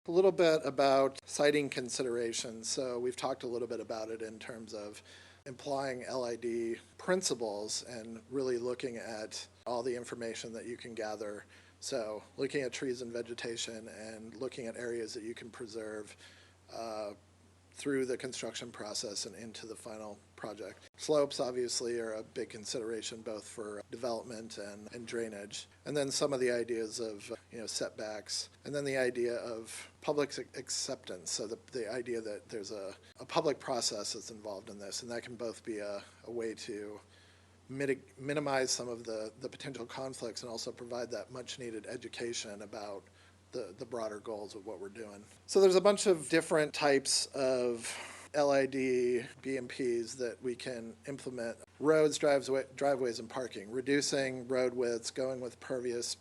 A little bit about siting considerations. So we've talked a little bit about it in terms of implying LID principles and really looking at all the information that you can gather. So looking at trees and vegetation and looking at areas that you can preserve through the construction process and into the final project. Slopes obviously are a big consideration both for development and drainage. And then some of the ideas of setbacks, and then the idea of public acceptance. So the idea that there's a public process that's involved in this, and that can both be a way to minimize some of the potential conflicts and also provide that much needed education about the broader goals of what we're doing. So there's a bunch of different types of LID BMPs that we can implement. Roads, driveways, and parking. Reducing road widths, going with pervious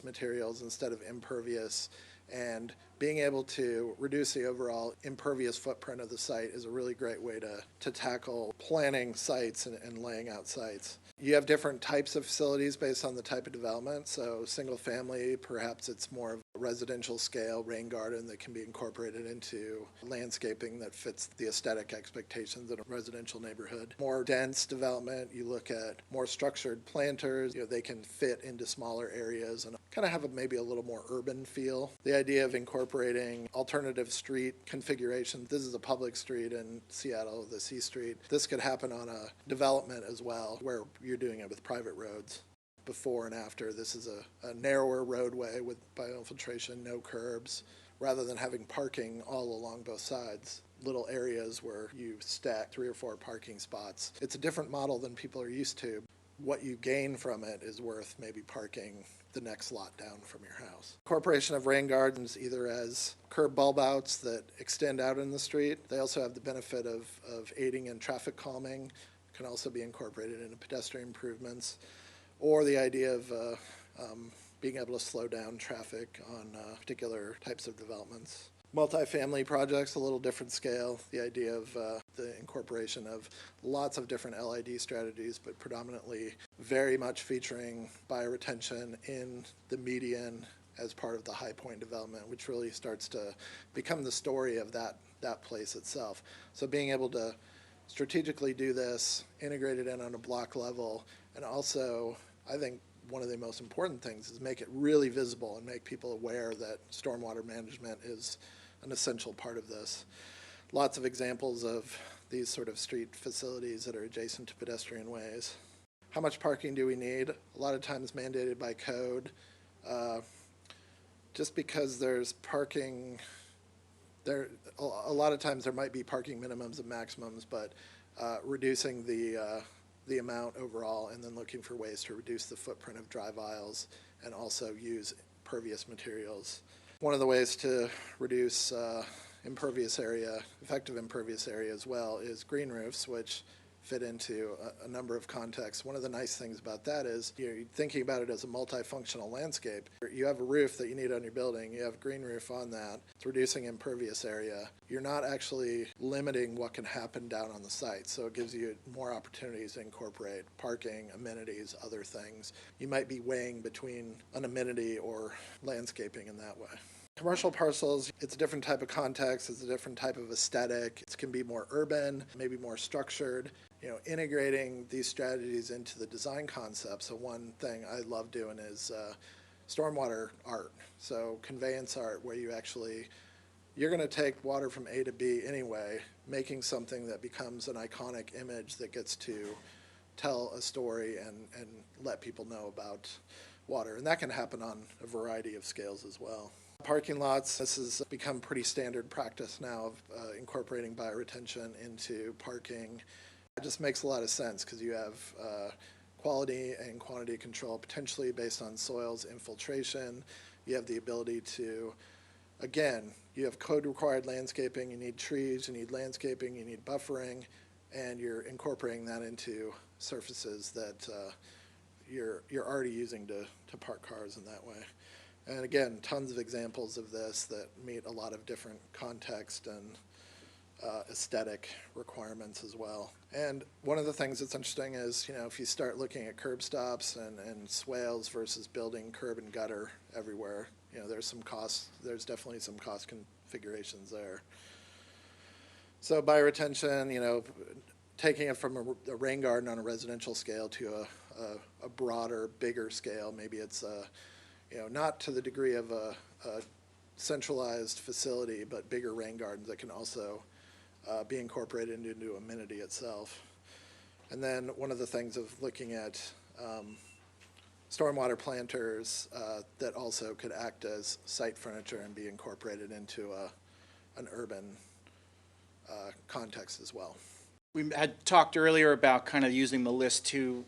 materials instead of impervious, and being able to reduce the overall impervious footprint of the site is a really great way to tackle planning sites and laying out sites. You have different types of facilities based on the type of development. So single family, perhaps it's more of a residential scale rain garden that can be incorporated into landscaping that fits the aesthetic expectations in a residential neighborhood. More dense development, you look at more structured planters. They can fit into smaller areas and kind of have maybe a little more urban feel. The idea of incorporating alternative street configurations. This is a public street in Seattle, the C Street. This could happen on a development as well, where you're doing it with private roads. Before and after, this is a narrower roadway with bioinfiltration, no curbs, rather than having parking all along both sides. Little areas where you stack 3 or 4 parking spots. It's a different model than people are used to. What you gain from it is worth maybe parking the next lot down from your house. Incorporation of rain gardens either as curb bulb outs that extend out in the street. They also have the benefit of aiding in traffic calming. Can also be incorporated into pedestrian improvements, or the idea of being able to slow down traffic on particular types of developments. Multifamily projects, a little different scale. The idea of the incorporation of lots of different LID strategies, but predominantly very much featuring bioretention in the median as part of the high point development, which really starts to become the story of that place itself. So being able to strategically do this, integrate it in on a block level, and also, I think one of the most important things is make it really visible and make people aware that stormwater management is an essential part of this. Lots of examples of these sort of street facilities that are adjacent to pedestrian ways. How much parking do we need? A lot of times mandated by code. Just because there's parking, a lot of times there might be parking minimums and maximums, but reducing the amount overall and then looking for ways to reduce the footprint of drive aisles and also use pervious materials. One of the ways to reduce impervious area, effective impervious area as well, is green roofs, which fit into a number of contexts. One of the nice things about that is you're thinking about it as a multifunctional landscape. You have a roof that you need on your building, you have green roof on that, it's reducing impervious area. You're not actually limiting what can happen down on the site, so it gives you more opportunities to incorporate parking, amenities, other things. You might be weighing between an amenity or landscaping in that way. Commercial parcels, it's a different type of context, it's a different type of aesthetic. It can be more urban, maybe more structured. Integrating these strategies into the design concept. So one thing I love doing is stormwater art. So conveyance art, where you're going to take water from A to B anyway, making something that becomes an iconic image that gets to tell a story and let people know about water. And that can happen on a variety of scales as well. Parking lots, this has become pretty standard practice now of incorporating bioretention into parking. It just makes a lot of sense because you have quality and quantity control potentially based on soils infiltration. You have the ability to, again, you have code required landscaping, you need trees, you need landscaping, you need buffering, and you're incorporating that into surfaces that you're already using to park cars in that way. And again, tons of examples of this that meet a lot of different context and aesthetic requirements as well. And one of the things that's interesting is, if you start looking at curb stops and swales versus building curb and gutter everywhere, there's definitely some cost configurations there. So bioretention, taking it from a rain garden on a residential scale to a broader, bigger scale. Maybe it's not to the degree of a centralized facility, but bigger rain gardens that can also be incorporated into amenity itself. And then one of the things of looking at stormwater planters that also could act as site furniture and be incorporated into an urban context as well. We had talked earlier about kind of using the list 2,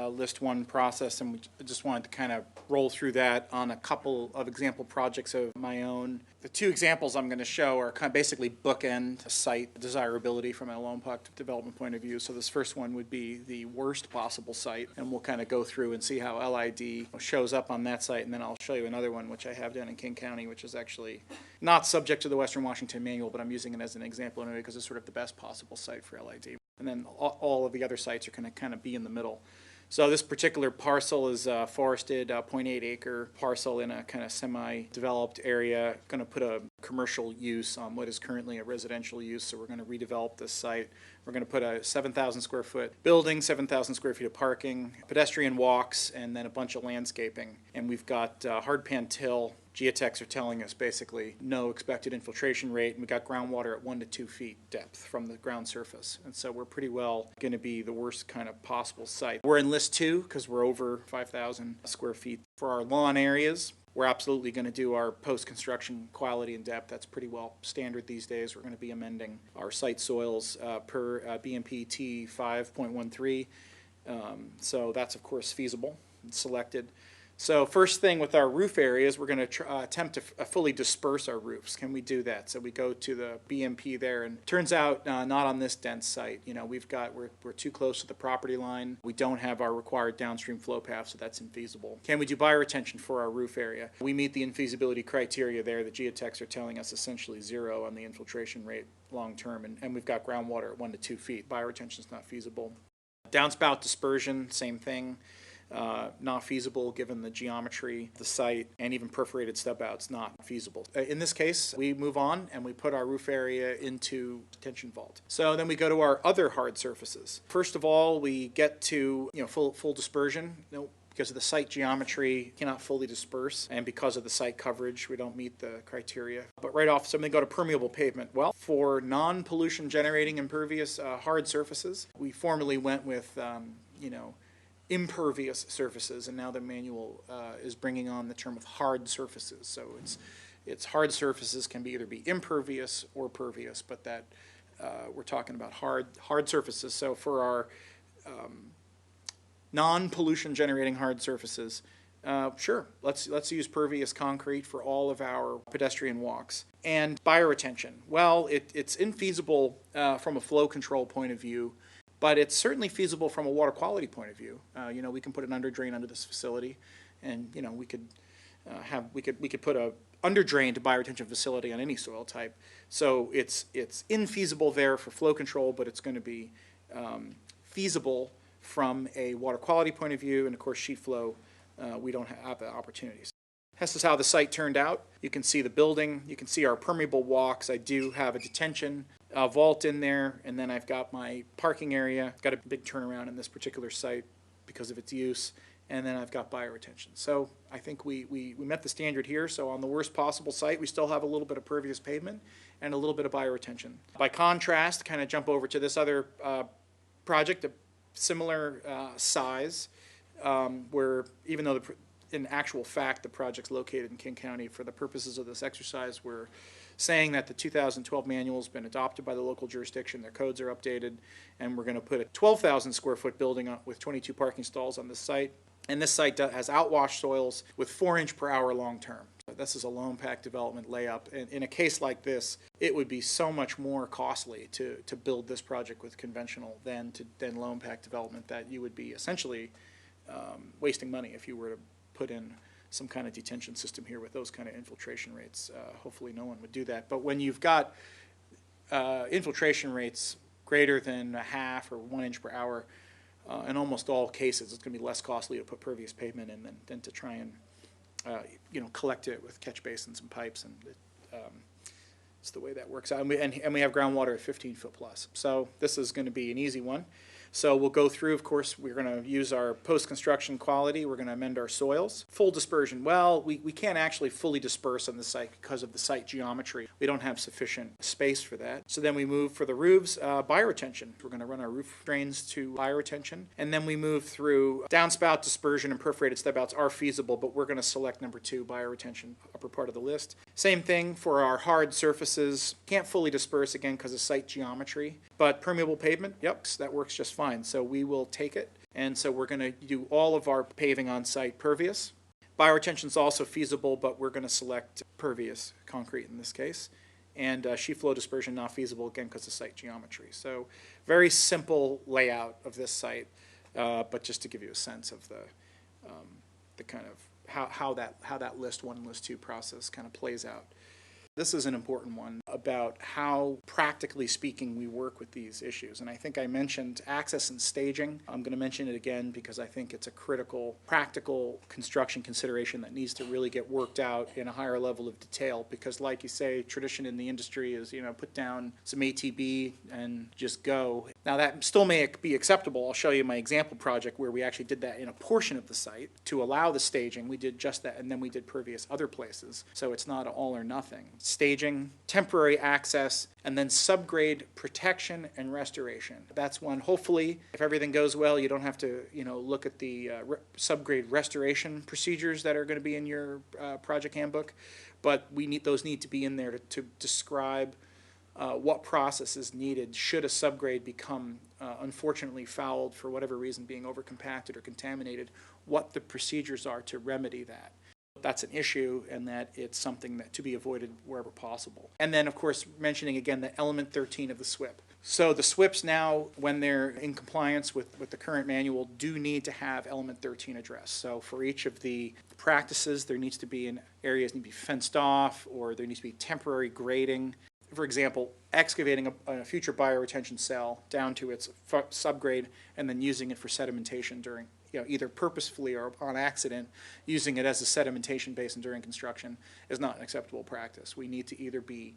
list 1 process, and we just wanted to kind of roll through that on a couple of example projects of my own. The 2 examples I'm going to show are kind of basically bookend site desirability from a low impact development point of view. So this first one would be the worst possible site, and we'll kind of go through and see how LID shows up on that site, and then I'll show you another one which I have down in King County, which is actually not subject to the Western Washington manual, but I'm using it as an example anyway because it's sort of the best possible site for LID. And then all of the other sites are going to kind of be in the middle. So this particular parcel is a forested 0.8 acre parcel in a kind of semi-developed area. Going to put a commercial use on what is currently a residential use, so we're going to redevelop this site. We're going to put a 7,000 square foot building, 7,000 square feet of parking, pedestrian walks, and then a bunch of landscaping. And we've got hard pan till. Geotechs are telling us basically no expected infiltration rate, and we got groundwater at 1 to 2 feet depth from the ground surface. And so we're pretty well going to be the worst kind of possible site. We're in list 2 because we're over 5,000 square feet. For our lawn areas, we're absolutely going to do our post-construction quality and depth. That's pretty well standard these days. We're going to be amending our site soils per BMP T 5.13. So that's, of course, feasible and selected. So first thing with our roof areas, we're going to attempt to fully disperse our roofs. Can we do that? So we go to the BMP there, and turns out not on this dense site. We're too close to the property line. We don't have our required downstream flow path, so that's infeasible. Can we do bioretention for our roof area? We meet the infeasibility criteria there. The geotechs are telling us essentially 0 on the infiltration rate long term, and we've got groundwater at 1 to 2 feet. Bioretention is not feasible. Downspout dispersion, same thing. Not feasible given the geometry of the site, and even perforated stub outs not feasible. In this case, we move on and we put our roof area into detention vault. So then we go to our other hard surfaces. First of all, we get to full dispersion. Because of the site geometry, cannot fully disperse, and because of the site coverage, we don't meet the criteria. But right off, so I'm going to go to permeable pavement. Well, for non-pollution generating impervious hard surfaces, we formerly went with impervious surfaces, and now the manual is bringing on the term of hard surfaces. So it's hard surfaces can either be impervious or pervious, but that we're talking about hard surfaces. So for our non-pollution generating hard surfaces, sure, let's use pervious concrete for all of our pedestrian walks. And bioretention, well, it's infeasible from a flow control point of view, but it's certainly feasible from a water quality point of view. We can put an under drain under this facility, and we could put a under drained bioretention facility on any soil type. So it's infeasible there for flow control, but it's going to be feasible from a water quality point of view, and of course sheet flow, we don't have the opportunities. This is how the site turned out. You can see the building, you can see our permeable walks. I do have a detention vault in there, and then I've got my parking area. Got a big turnaround in this particular site because of its use, and then I've got bioretention. So I think we met the standard here. So on the worst possible site, we still have a little bit of pervious pavement and a little bit of bioretention. By contrast, kind of jump over to this other project, a similar size, where even though in actual fact the project's located in King County, for the purposes of this exercise, we're saying that the 2012 manual has been adopted by the local jurisdiction, their codes are updated, and we're going to put a 12,000 square foot building with 22 parking stalls on this site. And this site has outwash soils with 4 inch per hour long term. This is a low impact development layup. And in a case like this, it would be so much more costly to build this project with conventional than low impact development, that you would be essentially wasting money if you were to put in some kind of detention system here with those kind of infiltration rates. Hopefully no one would do that. But when you've got infiltration rates greater than a half or 1 inch per hour, in almost all cases, it's going to be less costly to put pervious pavement in than to try and collect it with catch basins and pipes, and it's the way that works out. And we have groundwater at 15 foot plus. So this is going to be an easy one. So we'll go through, of course, we're going to use our post-construction quality. We're going to amend our soils. Full dispersion. Well, we can't actually fully disperse on the site because of the site geometry. We don't have sufficient space for that. So then we move for the roofs, bioretention. We're going to run our roof drains to bioretention. And then we move through downspout dispersion and perforated step-outs are feasible, but we're going to select number 2, bioretention, upper part of the list. Same thing for our hard surfaces. Can't fully disperse, again, because of site geometry. But permeable pavement, yep, that works just fine. So we will take it. And so we're going to do all of our paving on site pervious. Bioretention is also feasible, but we're going to select pervious concrete in this case. And sheet flow dispersion not feasible, again, because of site geometry. So very simple layout of this site, but just to give you a sense of the kind of how that list 1 and list 2 process kind of plays out. This is an important one about how, practically speaking, we work with these issues. And I think I mentioned access and staging. I'm going to mention it again because I think it's a critical, practical construction consideration that needs to really get worked out in a higher level of detail. Because, like you say, tradition in the industry is, put down some ATB and just go. Now, that still may be acceptable. I'll show you my example project where we actually did that in a portion of the site to allow the staging. We did just that, and then we did pervious other places. So it's not all or nothing. Staging, temporary access, and then subgrade protection and restoration. That's one. Hopefully, if everything goes well, you don't have to, look at the subgrade restoration procedures that are going to be in your project handbook, but those need to be in there to describe what process is needed should a subgrade become unfortunately fouled for whatever reason, being overcompacted or contaminated, what the procedures are to remedy that. That's an issue, and that it's something that to be avoided wherever possible. And then, of course, mentioning again the element 13 of the SWIP. So the SWIPs now, when they're in compliance with the current manual, do need to have element 13 addressed. So for each of the practices, there needs to be areas need to be fenced off, or there needs to be temporary grading. For example, excavating a future bioretention cell down to its subgrade and then using it for sedimentation during, either purposefully or on accident, using it as a sedimentation basin during construction is not an acceptable practice. We need to either be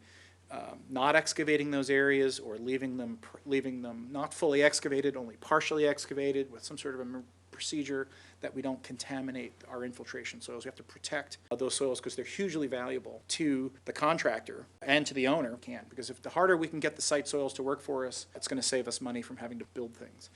not excavating those areas or leaving them not fully excavated, only partially excavated with some sort of a procedure that we don't contaminate our infiltration soils. We have to protect those soils because they're hugely valuable to the contractor and to the owner, because if the harder we can get the site soils to work for us, it's going to save us money from having to build things.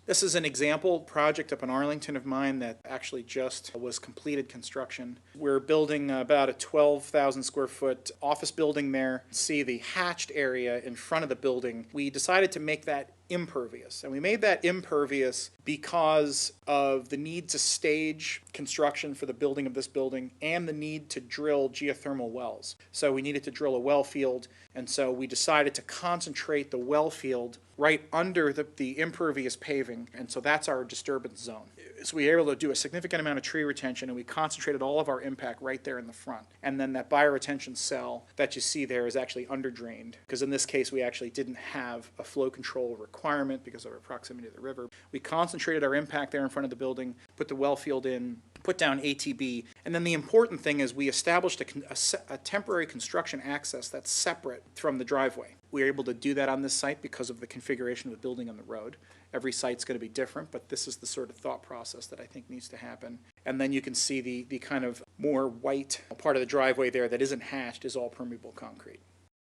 This is an example project up in Arlington of mine that actually just was completed construction. We're building about a 12,000 square foot office building there. See the hatched area in front of the building. We decided to make that impervious. And we made that impervious because of the need to stage construction for the building of this building and the need to drill geothermal wells. So we needed to drill a well field, and so we decided to concentrate the well field right under the impervious paving, and so that's our disturbance zone. So we were able to do a significant amount of tree retention, and we concentrated all of our impact right there in the front. And then that bioretention cell that you see there is actually underdrained, because in this case we actually didn't have a flow control requirement because of our proximity to the river. We concentrated our impact there in front of the building, put the well field in, put down ATB, and then the important thing is we established a temporary construction access that's separate from the driveway. We were able to do that on this site because of the configuration of the building on the road. Every site's going to be different, but this is the sort of thought process that I think needs to happen. And then you can see the kind of more white part of the driveway there that isn't hatched is all permeable concrete.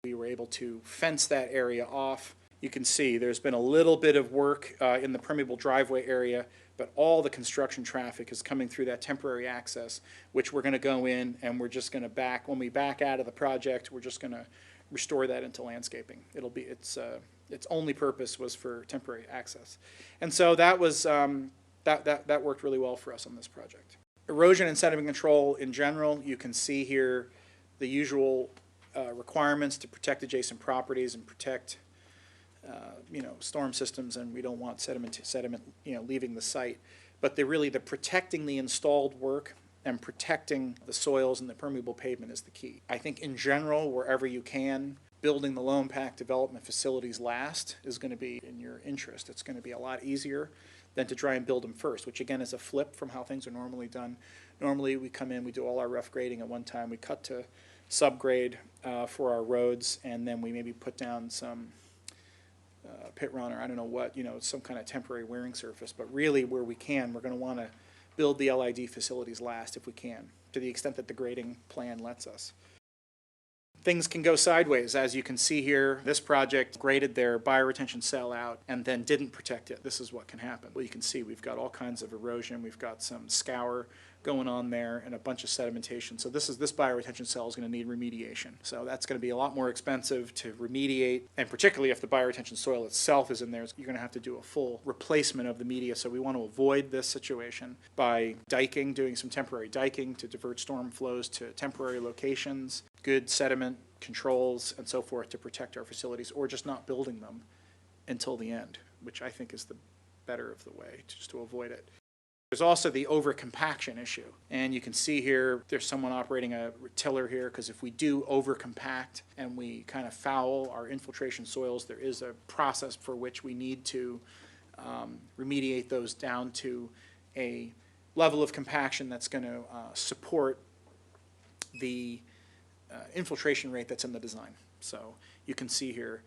We were able to fence that area off. You can see there's been a little bit of work in the permeable driveway area, but all the construction traffic is coming through that temporary access, which we're going to go in and we're just going to when we back out of the project, we're just going to restore that into landscaping. Its only purpose was for temporary access. And so that was that worked really well for us on this project. Erosion and sediment control in general, you can see here the usual requirements to protect adjacent properties and protect storm systems, and we don't want sediment leaving the site. But the protecting the installed work and protecting the soils and the permeable pavement is the key. I think in general, wherever you can, building the low impact development facilities last is going to be in your interest. It's going to be a lot easier than to try and build them first, which again is a flip from how things are normally done. Normally, we come in, we do all our rough grading at one time, we cut to subgrade for our roads, and then we maybe put down some pit run, or I don't know what, some kind of temporary wearing surface. But really, where we can, we're going to want to build the LID facilities last if we can, to the extent that the grading plan lets us. Things can go sideways. As you can see here, this project graded their bioretention cell out and then didn't protect it. This is what can happen. Well, you can see we've got all kinds of erosion. We've got some scour going on there and a bunch of sedimentation. So this bioretention cell is going to need remediation. So that's going to be a lot more expensive to remediate, and particularly if the bioretention soil itself is in there, you're going to have to do a full replacement of the media. So we want to avoid this situation by diking, doing some temporary diking to divert storm flows to temporary locations, good sediment controls and so forth to protect our facilities, or just not building them until the end, which I think is the better of the way, just to avoid it. There's also the over-compaction issue, and you can see here there's someone operating a tiller here, because if we do over-compact and we kind of foul our infiltration soils, there is a process for which we need to remediate those down to a level of compaction that's going to support the infiltration rate that's in the design. So you can see here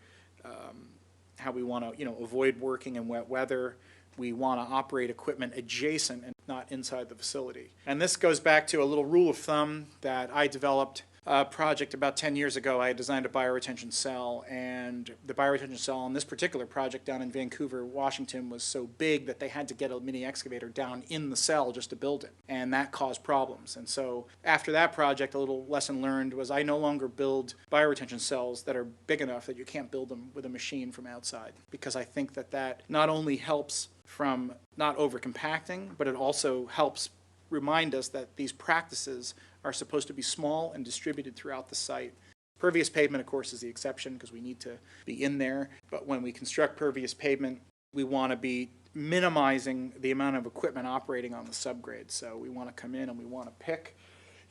how we want to avoid working in wet weather. We want to operate equipment adjacent and not inside the facility. And this goes back to a little rule of thumb that I developed a project about 10 years ago. I designed a bioretention cell, and the bioretention cell on this particular project down in Vancouver, Washington, was so big that they had to get a mini excavator down in the cell just to build it, and that caused problems. And so after that project, a little lesson learned was I no longer build bioretention cells that are big enough that you can't build them with a machine from outside, because I think that that not only helps from not over-compacting, but it also helps remind us that these practices are supposed to be small and distributed throughout the site. Pervious pavement, of course, is the exception because we need to be in there. But when we construct pervious pavement, we want to be minimizing the amount of equipment operating on the subgrade. So we want to come in and we want to pick,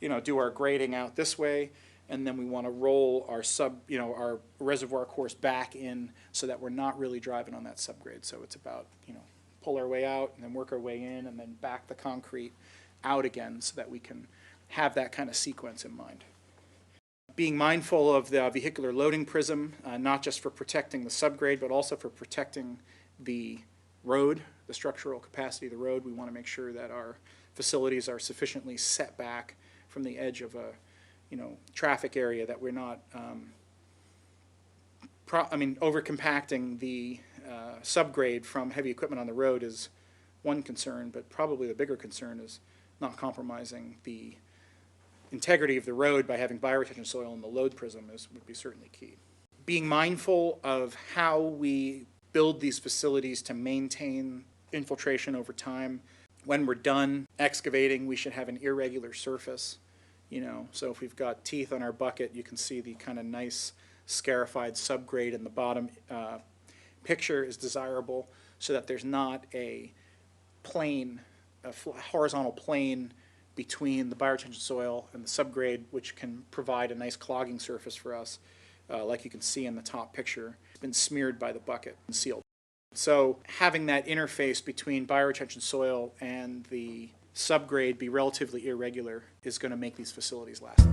do our grading out this way, and then we want to roll our our reservoir course back in so that we're not really driving on that subgrade. So it's about, pull our way out and then work our way in and then back the concrete out again so that we can have that kind of sequence in mind. Being mindful of the vehicular loading prism, not just for protecting the subgrade, but also for protecting the road, the structural capacity of the road. We want to make sure that our facilities are sufficiently set back from the edge of a traffic area, that we're not over-compacting the subgrade from heavy equipment on the road is one concern, but probably the bigger concern is not compromising the integrity of the road by having bioretention soil in the load prism would be certainly key. Being mindful of how we build these facilities to maintain infiltration over time. When we're done excavating, we should have an irregular surface. So if we've got teeth on our bucket, you can see the kind of nice scarified subgrade in the bottom picture is desirable, so that there's not a horizontal plane between the bioretention soil and the subgrade, which can provide a nice clogging surface for us, like you can see in the top picture. It's been smeared by the bucket and sealed. So having that interface between bioretention soil and the subgrade be relatively irregular is going to make these facilities last.